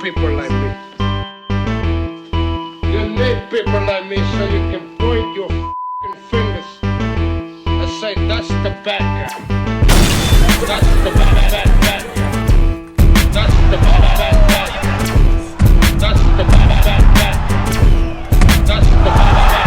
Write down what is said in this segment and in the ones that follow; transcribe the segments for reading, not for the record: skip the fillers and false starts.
people like me. You need people like me so you can point your f***ing fingers and say, that's the bad guy. That's the bad guy. That's the bad guy. That's the bad guy. That's the bad guy.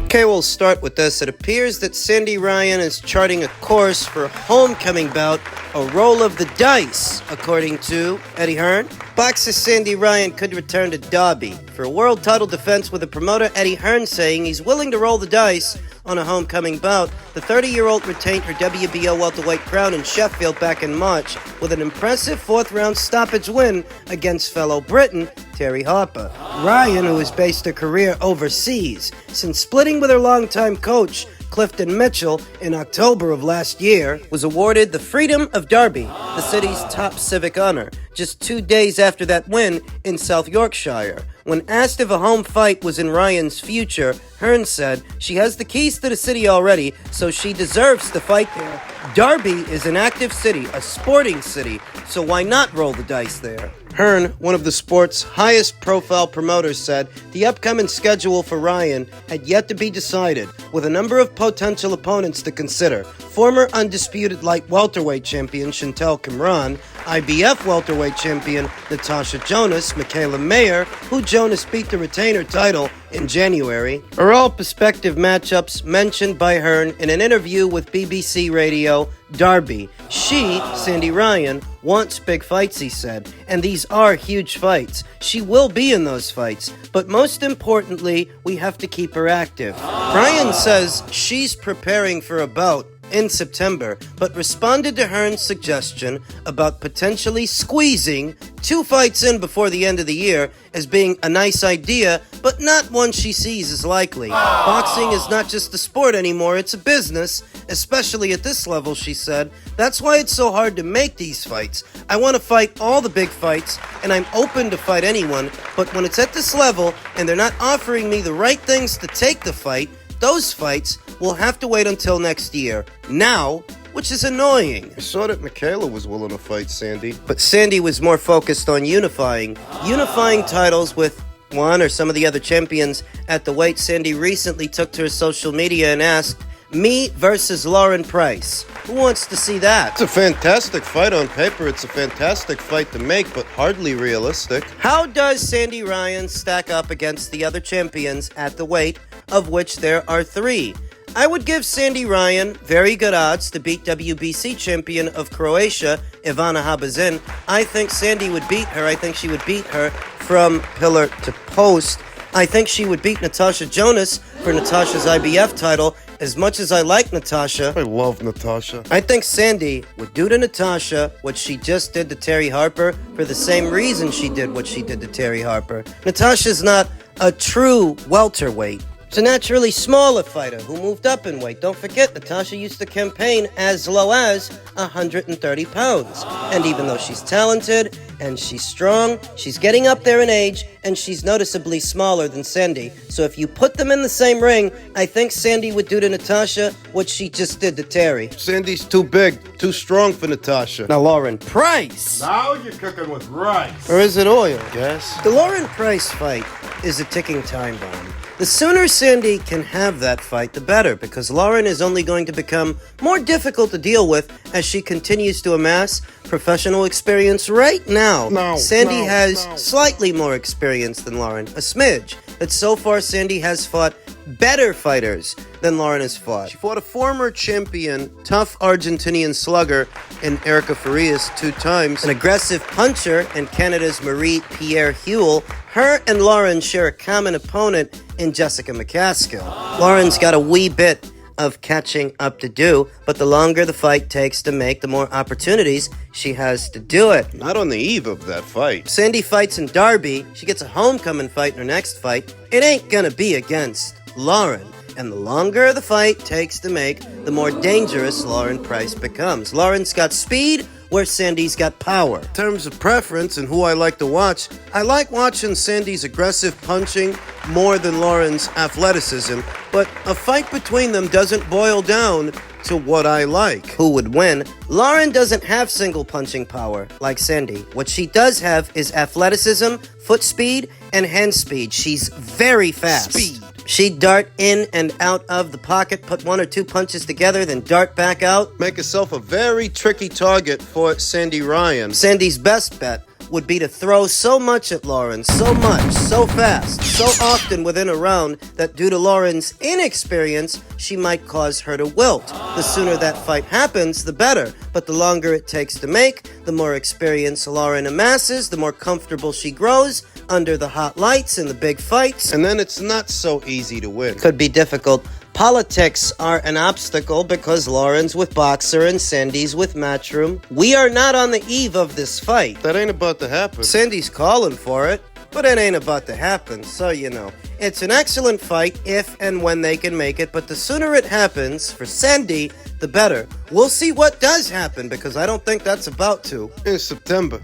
Okay, we'll start with this. It appears that Sandy Ryan is charting a course for a homecoming bout, a roll of the dice, according to Eddie Hearn. Boxer Sandy Ryan could return to Derby for a world title defense, with the promoter Eddie Hearn saying he's willing to roll the dice on a homecoming bout. The 30-year-old retained her WBO welterweight crown in Sheffield back in March with an impressive fourth-round stoppage win against fellow Briton Terry Harper. Ryan, who has based her career overseas since splitting with her longtime coach Clifton Mitchell in October of last year, was awarded the Freedom of Derby, the city's top civic honor, just 2 days after that win in South Yorkshire. When asked if a home fight was in Ryan's future, Hearn said she has the keys to the city already, so she deserves to fight there. Derby is an active city, a sporting city, so why not roll the dice there? Hearn, one of the sport's highest profile promoters, said the upcoming schedule for Ryan had yet to be decided, with a number of potential opponents to consider. Former undisputed light welterweight champion Chantel Kimran, IBF welterweight champion Natasha Jonas, Michaela Mayer, who Jonas beat to retain her title in January, are all prospective matchups mentioned by Hearn in an interview with BBC Radio Derby. She, Sandy Ryan, wants big fights, he said, and these are huge fights. She will be in those fights, but most importantly, we have to keep her active. Ryan says she's preparing for a bout in September, but responded to Hearn's suggestion about potentially squeezing 2 fights in before the end of the year as being a nice idea, but not one she sees as likely. Boxing is not just a sport anymore, it's a business, especially at this level, she said. That's why it's so hard to make these fights. I want to fight all the big fights, and I'm open to fight anyone, but when it's at this level and they're not offering me the right things to take the fight, those fights will have to wait until next year. Now, which is annoying. I saw that Michaela was willing to fight Sandy. But Sandy was more focused on unifying titles with one or some of the other champions at the weight. Sandy recently took to her social media and asked, "Me versus Lauren Price. Who wants to see that?" It's a fantastic fight on paper. It's a fantastic fight to make, but hardly realistic. How does Sandy Ryan stack up against the other champions at the weight, of which there are 3? I would give Sandy Ryan very good odds to beat WBC champion of Croatia, Ivana Habazin. I think Sandy would beat her. I think she would beat her from pillar to post. I think she would beat Natasha Jonas for Natasha's IBF title. As much as I like Natasha, I love Natasha. I think Sandy would do to Natasha what she just did to Terry Harper for the same reason she did what she did to Terry Harper. Natasha's not a true welterweight. She's a naturally smaller fighter who moved up in weight. Don't forget, Natasha used to campaign as low as 130 pounds. And even though she's talented and she's strong, she's getting up there in age, and she's noticeably smaller than Sandy. So if you put them in the same ring, I think Sandy would do to Natasha what she just did to Terry. Sandy's too big, too strong for Natasha. Now Lauren Price. Now you're cooking with rice. Or is it oil? Yes. The Lauren Price fight is a ticking time bomb. The sooner Sandy can have that fight, the better, because Lauren is only going to become more difficult to deal with as she continues to amass professional experience. Right now, Sandy has slightly more experience than Lauren, a smidge. But so far, Sandy has fought better fighters than Lauren has fought. She fought a former champion, tough Argentinian slugger in Erica Farias 2 times, an aggressive puncher in Canada's Marie-Pierre Huel. Her and Lauren share a common opponent in Jessica McCaskill. Lauren's got a wee bit of catching up to do, but the longer the fight takes to make, the more opportunities she has to do it. Not on the eve of that fight. Sandy fights in Derby. She gets a homecoming fight in her next fight. It ain't gonna be against Lauren. make, and the longer the fight takes to make, the more dangerous Lauren Price becomes. Lauren's got speed, where Sandy's got power. In terms of preference and who I like to watch, I like watching Sandy's aggressive punching more than Lauren's athleticism, but a fight between them doesn't boil down to what I like. Who would win? Lauren doesn't have single punching power like Sandy. What she does have is athleticism, foot speed, and hand speed. She's very fast. Speed. She'd dart in and out of the pocket, put one or two punches together, then dart back out. Make herself a very tricky target for Sandy Ryan. Sandy's best bet would be to throw so much at Lauren, so much, so fast, so often within a round that due to Lauren's inexperience, she might cause her to wilt. The sooner that fight happens, the better. But the longer it takes to make, the more experience Lauren amasses, the more comfortable she grows under the hot lights and the big fights. And then it's not so easy to win. Could be difficult. Politics are an obstacle because Lauren's with Boxer and Sandy's with Matchroom. We are not on the eve of this fight. That ain't about to happen. Sandy's calling for it, but it ain't about to happen, so you know. It's an excellent fight if and when they can make it, but the sooner it happens for Sandy, the better. We'll see what does happen, because I don't think that's about to. In September.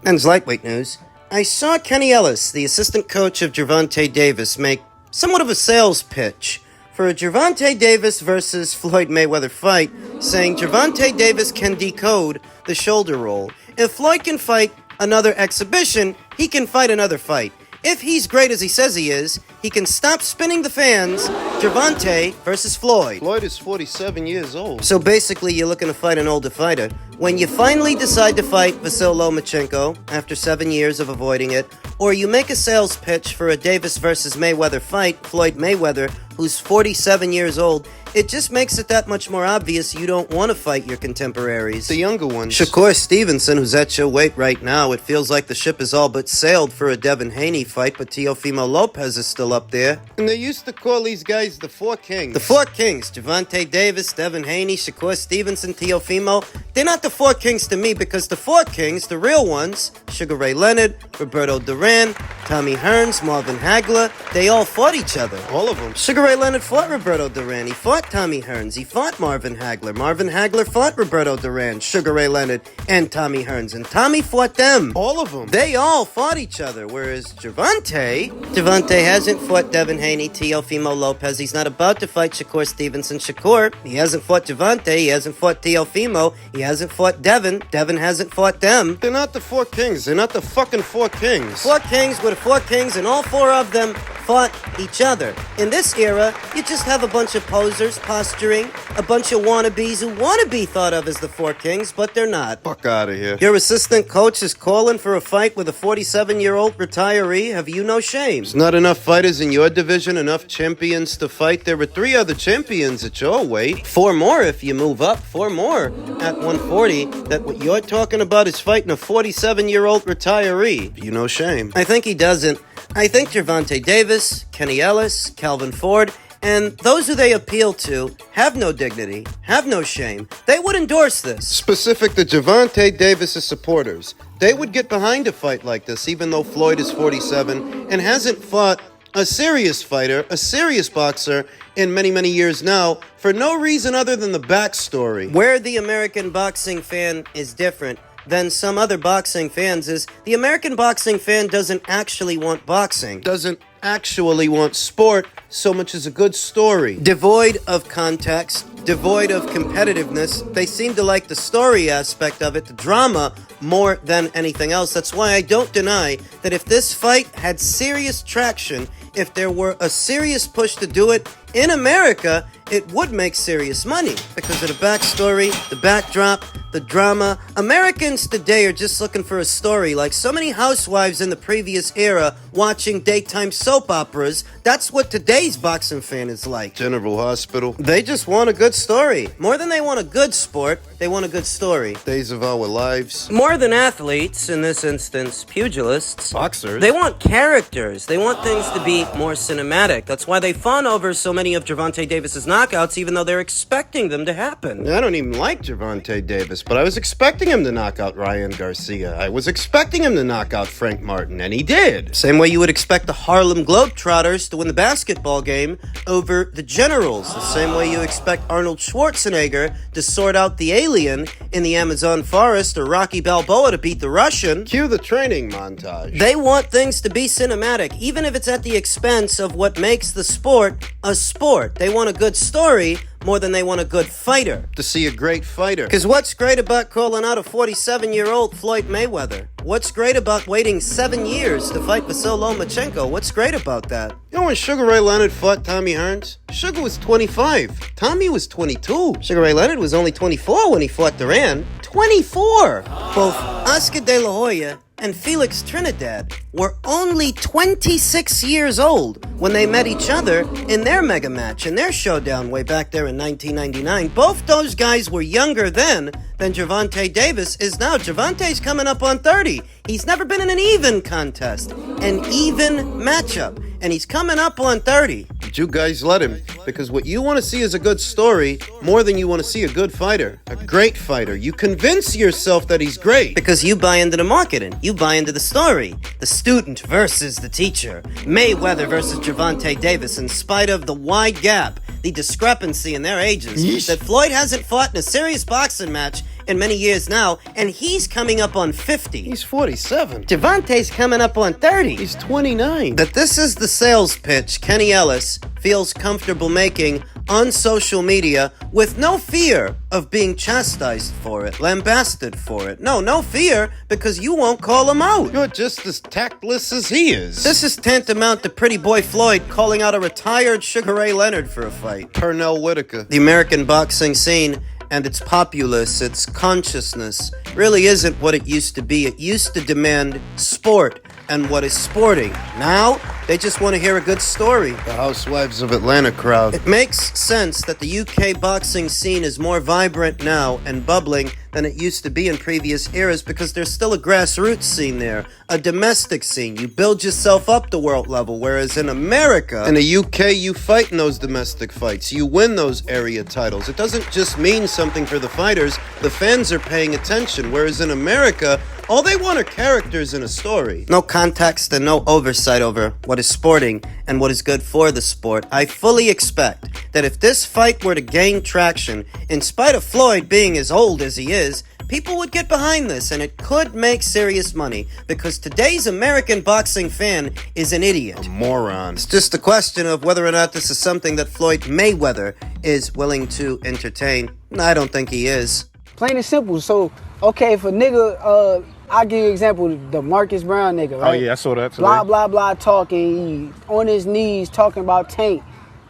Men's lightweight news. I saw Kenny Ellis, the assistant coach of Gervonta Davis, make somewhat of a sales pitch for a Gervonta Davis versus Floyd Mayweather fight, saying Gervonta Davis can decode the shoulder roll. If Floyd can fight another exhibition, he can fight another fight. If he's great as he says he is, he can stop spinning the fans. Gervonta versus Floyd. Floyd is 47 years old. So basically, you're looking to fight an older fighter. When you finally decide to fight Vasyl Lomachenko after 7 years of avoiding it, or you make a sales pitch for a Davis versus Mayweather fight, Floyd Mayweather, who's 47 years old, it just makes it that much more obvious you don't want to fight your contemporaries. The younger ones. Shakur Stevenson, who's at your weight right now, it feels like the ship is all but sailed for a Devin Haney fight, but Teofimo Lopez is still up there. And they used to call these guys the Four Kings. The Four Kings, Gervonta Davis, Devin Haney, Shakur Stevenson, Teofimo. They're not the Four Kings to me because the Four Kings, the real ones, Sugar Ray Leonard, Roberto Duran, Tommy Hearns, Marvin Hagler, they all fought each other. All of them. Sugar Ray Leonard fought Roberto Duran. He fought Tommy Hearns. He fought Marvin Hagler. Marvin Hagler fought Roberto Duran, Sugar Ray Leonard, and Tommy Hearns. And Tommy fought them. All of them. They all fought each other. Whereas Gervonta hasn't fought Devin Haney, Teofimo Lopez. He's not about to fight Shakur Stevenson. Shakur, he hasn't fought Gervonta. He hasn't fought Teofimo. He hasn't fought Devin. Devin hasn't fought them. They're not the Four Kings. They're not the fucking Four Kings. Four Kings were the Four Kings, and all four of them fought each other. In this era, you just have a bunch of posers posturing, a bunch of wannabes who want to be thought of as the Four Kings, but they're not. Fuck out of here. Your assistant coach is calling for a fight with a 47-year-old retiree. Have you no shame? There's not enough fighters in your division, enough champions to fight. There were 3 other champions at your weight. 4 more if you move up. 4 more at 140. That what you're talking about is fighting a 47-year-old retiree. You no shame. I think he doesn't. I think Gervonta Davis, Kenny Ellis, Calvin Ford, and those who they appeal to have no dignity, have no shame. They would endorse this. Specific to Gervonta Davis' supporters. They would get behind a fight like this, even though Floyd is 47 and hasn't fought a serious fighter, a serious boxer, in many, many years now, for no reason other than the backstory. Where the American boxing fan is different than some other boxing fans is the American boxing fan doesn't actually want boxing. Doesn't actually want sport so much as a good story. Devoid of context, devoid of competitiveness, they seem to like the story aspect of it, the drama, more than anything else. That's why I don't deny that if this fight had serious traction, if there were a serious push to do it in America, it would make serious money because of the backstory, the backdrop, the drama. Americans today are just looking for a story, like so many housewives in the previous era watching daytime soap operas. That's what today's boxing fan is like. General Hospital. They just want a good story. More than they want a good sport, they want a good story. Days of Our Lives. More than athletes, in this instance, pugilists. Boxers. They want characters. They want things to be more cinematic. That's why they fawn over so many of Gervonta Davis's knockouts, even though they're expecting them to happen. I don't even like Gervonta Davis. but I was expecting him to knock out Ryan Garcia. I was expecting him to knock out Frank Martin, and he did. Same way you would expect the Harlem Globetrotters to win the basketball game over the Generals. The same way you expect Arnold Schwarzenegger to sort out the alien in the Amazon forest, or Rocky Balboa to beat the Russian. Cue the training montage. They want things to be cinematic, even if it's at the expense of what makes the sport a sport. They want a good story more than they want a good fighter. To see a great fighter. Because what's great about calling out a 47-year-old Floyd Mayweather? What's great about waiting 7 years to fight Vasyl Lomachenko? What's great about that? You know when Sugar Ray Leonard fought Tommy Hearns? Sugar was 25. Tommy was 22. Sugar Ray Leonard was only 24 when he fought Duran. 24! Both Oscar De La Hoya and Felix Trinidad were only 26 years old when they met each other in their mega match, in their showdown way back there in 1999. Both those guys were younger then than Gervonta Davis is now. Gervonta's coming up on 30. He's never been in an even contest, an even matchup, and he's coming up on 30. But you guys let him, because what you want to see is a good story more than you want to see a good fighter, a great fighter. You convince yourself that he's great. Because you buy into the marketing, you buy into the story. The student versus the teacher. Mayweather versus Gervonta Davis, in spite of the wide gap, the discrepancy in their ages, Yeesh. that Floyd hasn't fought in a serious boxing match in many years now, and he's coming up on 50. He's 47. Gervonta's coming up on 30. He's 29. That this is the sales pitch Kenny Ellis feels comfortable making on social media with no fear of being chastised for it, lambasted for it. No fear, because you won't call him out. You're just as tactless as he is. This is tantamount to Pretty Boy Floyd calling out a retired Sugar Ray Leonard for a fight. Pernell Whitaker. The American boxing scene and its populace, its consciousness, really isn't what it used to be. It used to demand sport and what is sporting. Now, they just want to hear a good story. The Housewives of Atlanta crowd. It makes sense that the UK boxing scene is more vibrant now and bubbling than it used to be in previous eras, because there's still a grassroots scene there, a domestic scene. You build yourself up to world level, whereas in America... In the UK, you fight in those domestic fights. You win those area titles. It doesn't just mean something for the fighters. The fans are paying attention, whereas in America, all they want are characters in a story. No context and no oversight over what is sporting and what is good for the sport. I fully expect that if this fight were to gain traction, in spite of Floyd being as old as he is, people would get behind this, and it could make serious money, because today's American boxing fan is an idiot. A moron. It's just a question of whether or not this is something that Floyd Mayweather is willing to entertain. I don't think he is. Plain and simple. So, okay, if a nigga, I'll give you an example, the Marcus Brown nigga, right? Oh, yeah, I saw that today. Blah, blah, blah, talking, he on his knees, talking about Tank.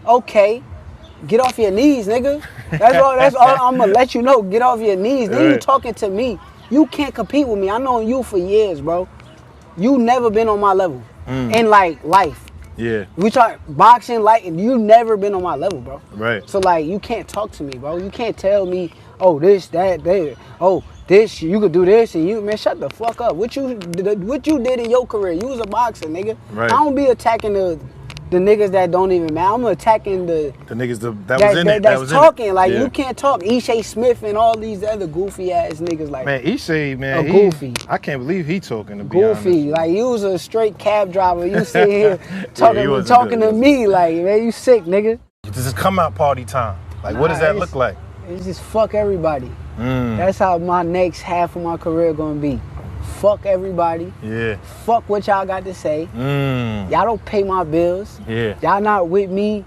Okay, get off your knees, nigga. That's all I'm gonna let you know. Get off your knees. Then you talking to me. You can't compete with me. I known you for years, bro. You never been on my level. In, like, life. Yeah. We talk boxing, like, you never been on my level, bro. Right. So, like, you can't talk to me, bro. You can't tell me, oh, this, that, that. Oh, this, you could do this, and you, man, shut the fuck up. What you did in your career? You was a boxer, nigga. Right. I don't be attacking the niggas that don't even matter. I'm attacking the niggas that was in it. That's was talking. In it. Like, yeah. you can't talk. Ishay Smith and all these other goofy ass niggas. Like, Man, Ishay, man, goofy. I can't believe he talking, to be goofy. honest. Like, you was a straight cab driver. You sit here he wasn't talking good. to me. Like, man, you sick, nigga. This is come out party time. Like, what does that look like? It's just fuck everybody. That's how my next half of my career gonna be. Fuck everybody. Yeah. Fuck what y'all got to say. Y'all don't pay my bills. Yeah. Y'all not with me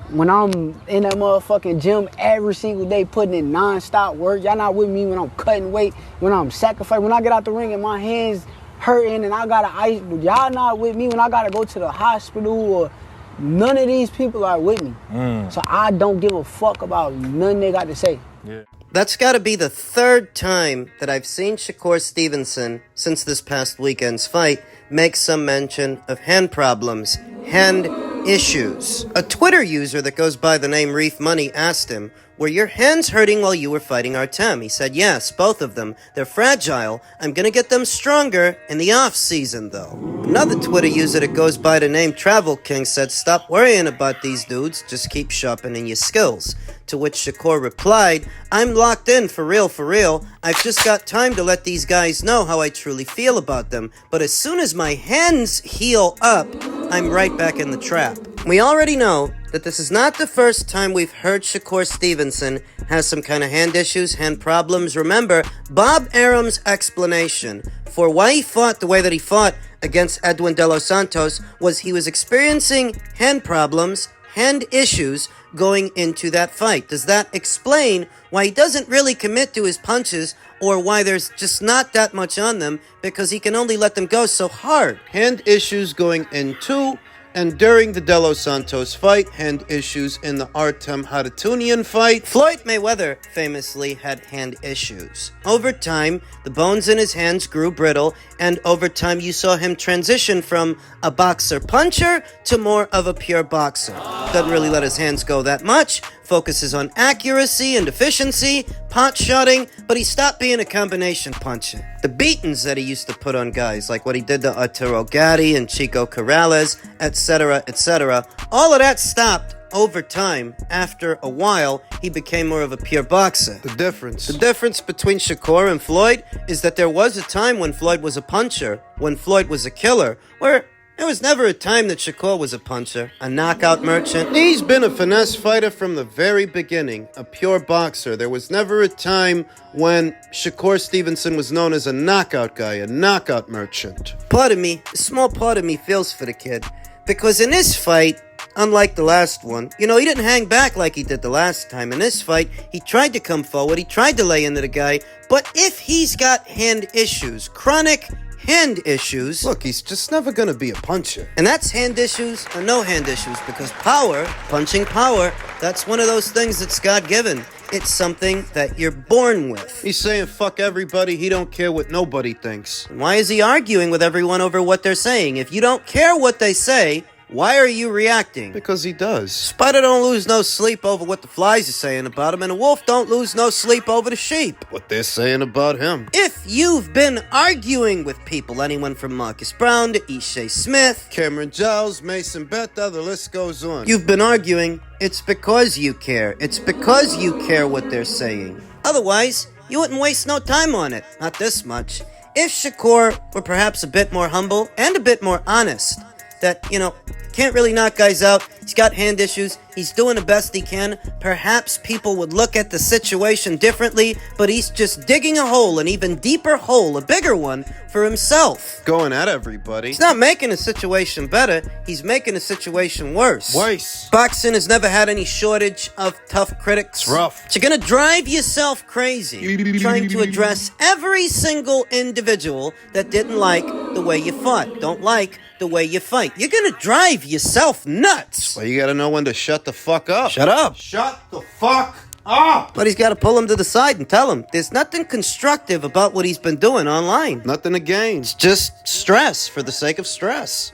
when I'm in that motherfucking gym every single day putting in non-stop work. Y'all not with me when I'm cutting weight, when I'm sacrificing, when I get out the ring and my hands hurting and I gotta ice. Y'all not with me when I gotta go to the hospital, or none of these people are with me. So I don't give a fuck about nothing they got to say. Yeah. That's got to be the third time that I've seen Shakur Stevenson, since this past weekend's fight, make some mention of hand problems, hand issues. A Twitter user that goes by the name Reef Money asked him, were your hands hurting while you were fighting Artem? He said, yes, both of them. They're fragile. I'm gonna get them stronger in the off-season, though. Another Twitter user that goes by the name Travel King said, stop worrying about these dudes, just keep sharpening your skills. To which Shakur replied, I'm locked in, for real. I've just got time to let these guys know how I truly feel about them. But as soon as my hands heal up, I'm right back in the trap. We already know that this is not the first time we've heard Shakur Stevenson has some kind of hand issues, hand problems. Remember, Bob Arum's explanation for why he fought the way that he fought against Edwin De Los Santos was he was experiencing hand problems, hand issues going into that fight. Does that explain why he doesn't really commit to his punches or why there's just not that much on them because he can only let them go so hard? Hand issues going into and during the De Los Santos fight, hand issues in the Artem Haratunian fight. Floyd Mayweather famously had hand issues. Over time, the bones in his hands grew brittle, and over time you saw him transition from a boxer puncher to more of a pure boxer. Doesn't really let his hands go that much, focuses on accuracy and efficiency, pot shotting, but he stopped being a combination puncher. The beatings that he used to put on guys, like what he did to Arturo Gatti and Chico Corrales, etc., all of that stopped over time. After a while, he became more of a pure boxer. The difference Between Shakur and Floyd is that there was a time when Floyd was a puncher, when Floyd was a killer, where there was never a time that Shakur was a puncher, a knockout merchant. He's been a finesse fighter from the very beginning, a pure boxer. There was never a time when Shakur Stevenson was known as a knockout guy, a knockout merchant. Part of me, a small part of me feels for the kid, because in this fight, unlike the last one, he didn't hang back like he did the last time. In this fight, he tried to come forward, he tried to lay into the guy, but if he's got hand issues, chronic hand issues. Look, he's just never gonna be a puncher. And that's hand issues or no hand issues, because power, punching power, that's one of those things that's God-given. It's something that you're born with. He's saying fuck everybody, he don't care what nobody thinks. And why is he arguing with everyone over what they're saying? If you don't care what they say, why are you reacting? Because he does. Spider don't lose no sleep over what the flies are saying about him, and a wolf don't lose no sleep over the sheep. What they're saying about him. If you've been arguing with people, anyone from Marcus Brown to Ishe Smith, Cameron Giles, Mason Betta, the list goes on. you've been arguing, it's because you care. It's because you care what they're saying. Otherwise, you wouldn't waste no time on it. Not this much. If Shakur were perhaps a bit more humble and a bit more honest, that, can't really knock guys out, he's got hand issues, he's doing the best he can, perhaps people would look at the situation differently, but he's just digging a hole, an even deeper hole, a bigger one, for himself. Going at everybody. He's not making the situation better, he's making the situation worse. Worse. Boxing has never had any shortage of tough critics. It's rough. But you're gonna drive yourself crazy trying to address every single individual that didn't like the way you fought, don't like the way you fight. You're gonna drive yourself nuts. Well, you gotta know when to shut the fuck up. Shut up. Shut the fuck up. But he's got to pull him to the side and tell him there's nothing constructive about what he's been doing online. Nothing to gain. It's just stress for the sake of stress.